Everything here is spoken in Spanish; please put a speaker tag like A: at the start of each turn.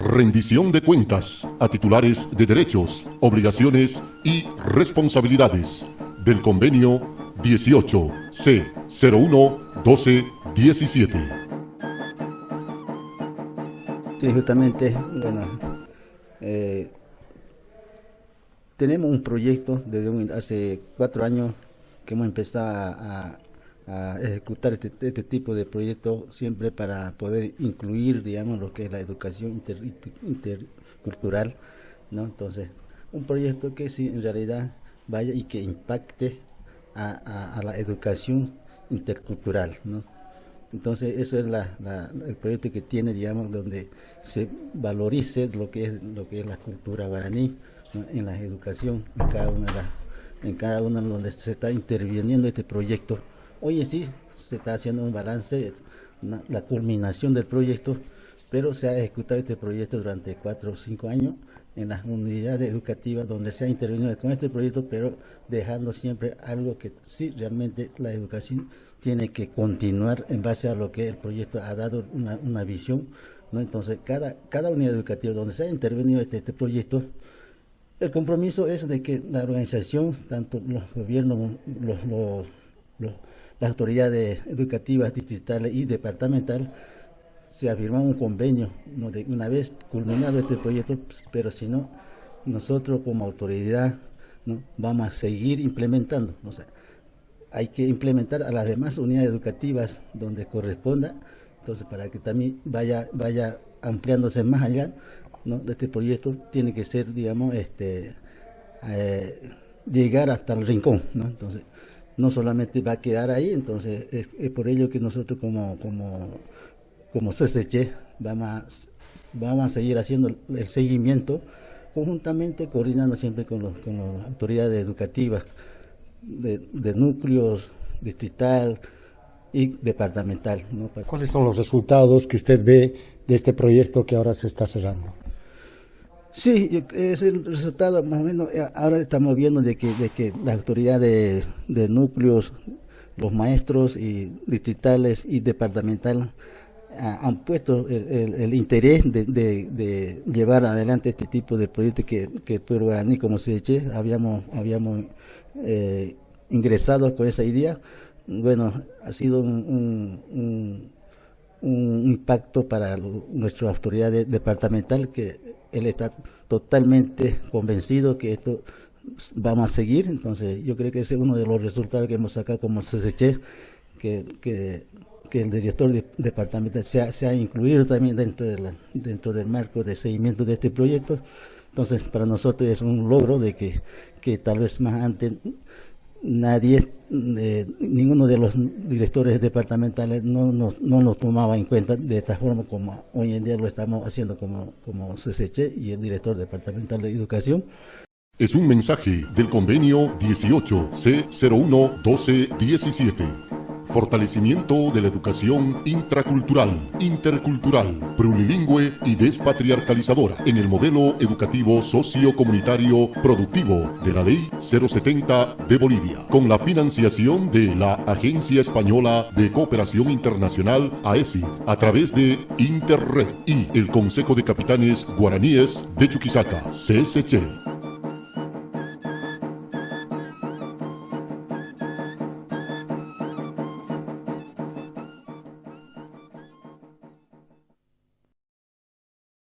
A: rendición de cuentas a titulares de derechos, obligaciones y responsabilidades del Convenio 18 C 01 12 17.
B: Sí, justamente, bueno, tenemos un proyecto desde hace 4 años que hemos empezado a ejecutar este tipo de proyectos siempre para poder incluir, digamos, lo que es la educación intercultural, ¿no? Entonces, un proyecto que sí, en realidad, vaya y que impacte a la educación intercultural, ¿no? Entonces, eso es el proyecto que tiene, digamos, donde se valorice lo que es la cultura guaraní, ¿no? En la educación, en cada una donde se está interviniendo este proyecto. Hoy sí se está haciendo un balance, la culminación del proyecto, pero se ha ejecutado este proyecto durante 4 o 5 años en las unidades educativas donde se ha intervenido con este proyecto, pero dejando siempre algo que sí realmente la educación tiene que continuar en base a lo que el proyecto ha dado una visión, ¿no? Entonces cada unidad educativa donde se ha intervenido este proyecto, el compromiso es de que la organización, tanto los gobiernos, las autoridades educativas, distritales y departamentales, se afirma un convenio, ¿no? De una vez culminado este proyecto, pero si no, nosotros como autoridad, ¿no? Vamos a seguir implementando. O sea, hay que implementar a las demás unidades educativas donde corresponda, entonces para que también vaya ampliándose más allá, ¿no? De este proyecto tiene que ser, digamos, llegar hasta el rincón, ¿no? Entonces, no solamente va a quedar ahí, entonces es por ello que nosotros como CCC vamos a seguir haciendo el seguimiento conjuntamente, coordinando siempre con las autoridades educativas de núcleos distrital y departamental, ¿no?
C: ¿Cuáles son los resultados que usted ve de este proyecto que ahora se está cerrando?
B: Sí, es el resultado más o menos. Ahora estamos viendo de que las autoridades de núcleos, los maestros y distritales y departamentales han puesto el interés de llevar adelante este tipo de proyectos que el pueblo guaraní, como se dice, habíamos ingresado con esa idea. Bueno, ha sido un impacto para nuestra autoridad departamental, que él está totalmente convencido que esto vamos a seguir. Entonces yo creo que ese es uno de los resultados que hemos sacado como CCC, que el director departamental se ha incluido también dentro del marco de seguimiento de este proyecto. Entonces para nosotros es un logro de que tal vez más antes ninguno de los directores departamentales no nos tomaba en cuenta de esta forma como hoy en día lo estamos haciendo como CCC y el director departamental de educación.
A: Es un mensaje del Convenio 18 C 01 12 17. Fortalecimiento de la educación intracultural, intercultural, plurilingüe y despatriarcalizadora en el modelo educativo sociocomunitario productivo de la Ley 070 de Bolivia, con la financiación de la Agencia Española de Cooperación Internacional AECI a través de Interred y el Consejo de Capitanes Guaraníes de Chuquisaca, CSC.